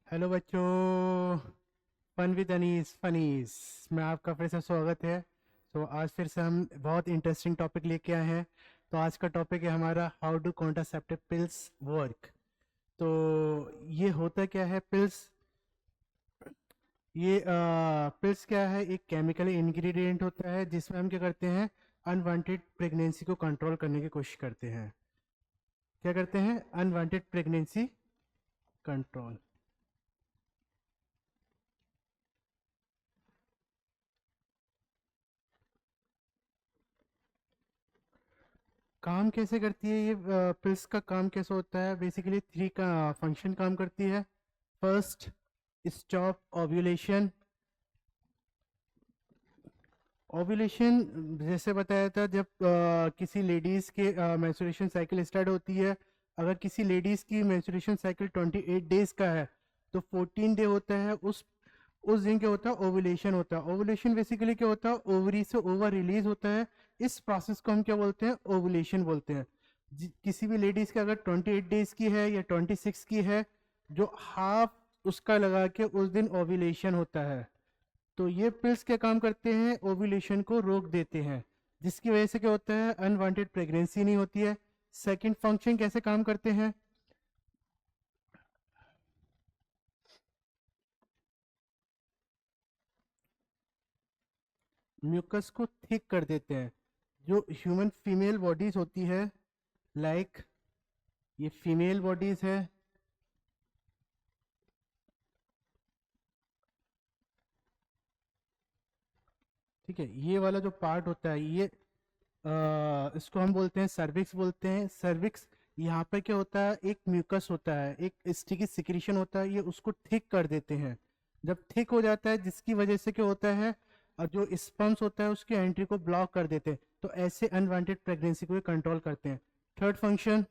Hello बच्चों, fun with Anees फनीस में आपका फिर से स्वागत है। तो आज फिर से हम बहुत इंटरेस्टिंग टॉपिक लेके आए हैं। तो आज का टॉपिक है हमारा how do contraceptive pills work. तो ये होता क्या है पिल्स? ये पिल्स क्या है, एक केमिकल इंग्रेडिएंट होता है जिसमें हम क्या करते हैं, अनवांटेड प्रेगनेंसी को कंट्रोल करने की कोशिश करते हैं। क्या करते हैं? Unwanted pregnancy control. काम कैसे करती है ये पिल्स? का काम कैसे होता है? बेसिकली थ्री का फंक्शन काम करती है। First, stop ovulation. ओव्यूलेशन जैसे बताया था, जब किसी लेडीज के मेंस्ट्रुएशन साइकिल स्टार्ट होती है। अगर किसी लेडीज की मेंस्ट्रुएशन साइकिल 28 डेज का है तो 14 डे होता है, उस दिन क्या होता है, ओवुलेशन होता है। ओवुलेशन बेसिकली क्या होता है, ओवरी से ओवर रिलीज होता है। इस प्रोसेस को हम क्या बोलते हैं, ओवुलेशन बोलते हैं। किसी भी लेडीज की अगर 28 डेज की है या 26 की है, जो हाफ उसका लगा के उस दिन ओवुलेशन होता है। तो ये पिल्स क्या काम करते हैं, ओवुलेशन को रोक देते हैं, जिसकी वजह से क्या होता है, अनवांटेड प्रेगनेंसी नहीं होती है। सेकंड फंक्शन कैसे काम करते हैं? म्यूकस को थिक कर देते हैं। जो ह्यूमन फीमेल बॉडीज होती है, लाइक ये फीमेल बॉडीज है, ठीक है। ये वाला जो पार्ट होता है, ये इसको हम बोलते हैं सर्विक्स बोलते हैं। सर्विक्स, यहाँ पे क्या होता है, एक म्यूकस होता है, एक स्टिकी सिक्रीशन होता है, ये उसको थिक कर देते हैं। जब थिक हो जाता है, जिसकी वजह से क्या होता है, जो स्पर्म्स होता है उसकी एंट्री को ब्लॉक कर देते हैं। तो ऐसे अनवांटेड प्रेगनेंसी को कंट्रोल करते हैं। थर्ड फंक्शन,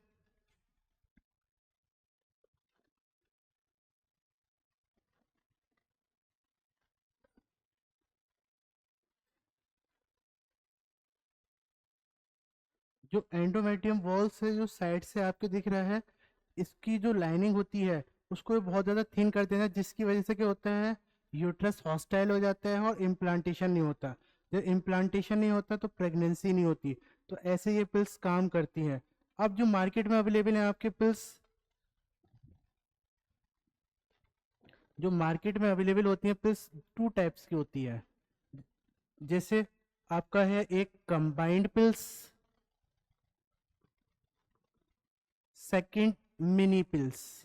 जो एंडोमेट्रियम वॉल से जो साइड से आपके दिख रहा है, इसकी जो लाइनिंग होती है उसको बहुत ज़्यादा थिन कर देना, जिसकी वजह से क्या होता है, यूट्रस हॉस्टाइल हो जाता है और इम्प्लांटेशन नहीं होता। जब इम्प्लांटेशन नहीं होता तो प्रेगनेंसी नहीं होती। तो ऐसे ये पिल्स काम करती हैं। अब जो मार्केट में अवेलेबल हैं आपके पिल्स, जो मार्केट में अवेलेबल होती हैं पिल्स, टू टाइप्स की होती है। जैसे आपका है एक combined pills, second mini pills.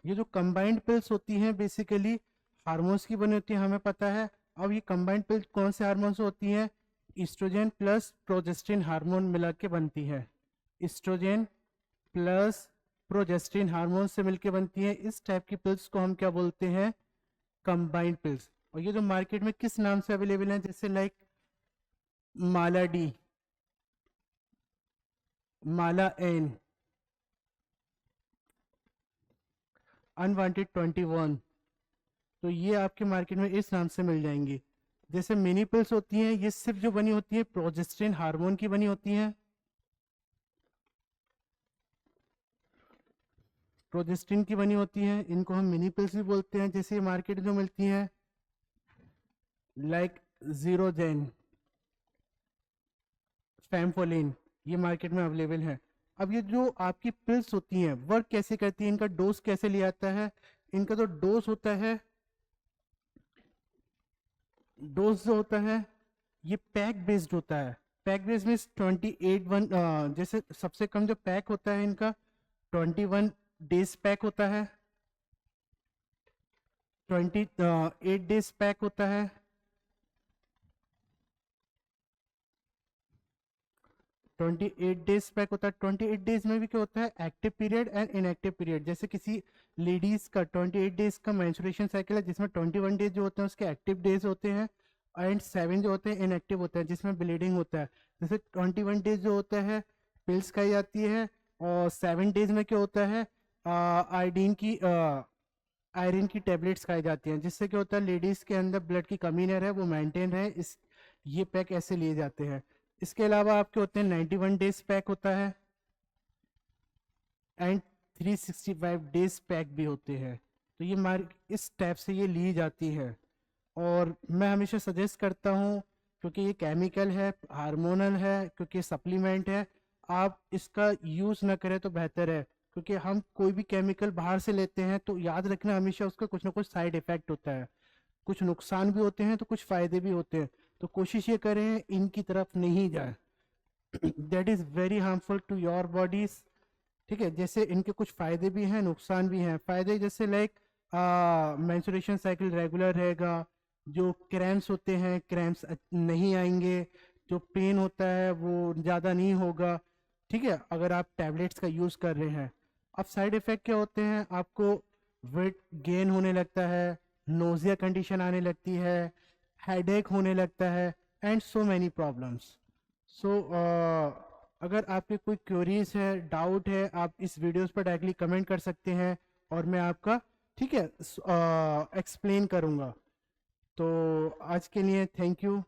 ये जो कंबाइंड पिल्स होती हैं बेसिकली हार्मोन्स की बनी होती है, हमें पता है। अब ये कंबाइंड पिल्स कौन से हार्मोन से होती हैं? ईस्ट्रोजन प्लस प्रोजेस्टिन हार्मोन मिला के बनती है। ईस्ट्रोजन प्लस प्रोजेस्टिन हार्मोन से मिलके बनती है। इस टाइप की पिल्स को हम क्या बोलते हैं, कंबाइंड पिल्स। और ये जो मार्केट में किस नाम से अवेलेबल है, जैसे लाइक माला डी, माला एन, अनवांटेड 21, तो ये आपके मार्केट में इस नाम से मिल जाएंगी। जैसे मिनी पिल्स होती हैं, ये सिर्फ जो बनी होती है प्रोजेस्टेरिन हार्मोन की बनी होती हैं। प्रोजेस्टेरिन की बनी होती हैं, इनको हम मिनी पिल्स भी बोलते हैं। जैसे मार्केट जो मिलती हैं, लाइक जीरोजेन, फैमफोलिन, ये मार्केट में अवेलेबल है। अब ये जो आपकी पिल्स होती हैं वर्क कैसे करती है, इनका डोज कैसे लिया जाता है? इनका जो डोज होता है, डोज जो होता है ये पैक बेस्ड होता है। पैक बेस्ड में 28 जैसे सबसे कम जो पैक होता है इनका 21 डेज पैक होता है, 28 डेज पैक होता है, 28 डेज पैक होता है। 28 डेज में भी क्या होता है, active period and inactive period. जैसे किसी लेडीज का 28 डेज का मेंस्ट्रुएशन साइकिल है, जिसमें 21 डेज जो होते हैं उसके एक्टिव डेज होते हैं, एंड 7 जो होते हैं इनएक्टिव होते हैं, जिसमें ब्लीडिंग होता है। जैसे 21 डेज जो होता है पिल्स खाई जाती है, और 7 डेज में क्या होता है, आयोडीन की आयरन की टेबलेट्स खाई जाती हैं, जिससे क्या होता है, लेडीज के अंदर ब्लड की कमी न रहे, वो मेंटेन रहे। इस ये पैक ऐसे लिए जाते हैं। इसके अलावा आपके होते हैं 91 डेज पैक होता है, एंड 365 डेज पैक भी होते हैं। तो ये इस टाइप से ये ली जाती है। और मैं हमेशा सजेस्ट करता हूँ, क्योंकि ये केमिकल है, हार्मोनल है, क्योंकि सप्लीमेंट है, आप इसका यूज़ ना करें तो बेहतर है। क्योंकि हम कोई भी केमिकल बाहर से लेते हैं तो याद रखना हमेशा उसका कुछ ना कुछ साइड इफेक्ट होता है, कुछ नुकसान भी होते हैं तो कुछ फ़ायदे भी होते हैं। तो कोशिश ये करें इनकी तरफ नहीं जाए। That is very harmful to your bodies. ठीक है, जैसे इनके कुछ फ़ायदे भी हैं, नुकसान भी हैं। फ़ायदे जैसे लाइक मेंस्ट्रुएशन साइकिल रेगुलर रहेगा, जो क्रैम्प्स होते हैं क्रैम्प्स नहीं आएंगे, जो पेन होता है वो ज़्यादा नहीं होगा। ठीक है, अगर आप टैबलेट्स का यूज़ कर रहे हैं। अब साइड इफ़ेक्ट क्या होते हैं, आपको वेट गेन होने लगता है, नोजिया कंडीशन आने लगती है, हेडेक होने लगता है, एंड सो मैनी प्रॉब्लम्स। सो अगर आपके कोई क्वेरीज है, डाउट है, आप इस वीडियोस पर डायरेक्टली कमेंट कर सकते हैं और मैं आपका, ठीक है, एक्सप्लेन करूँगा। तो आज के लिए थैंक यू।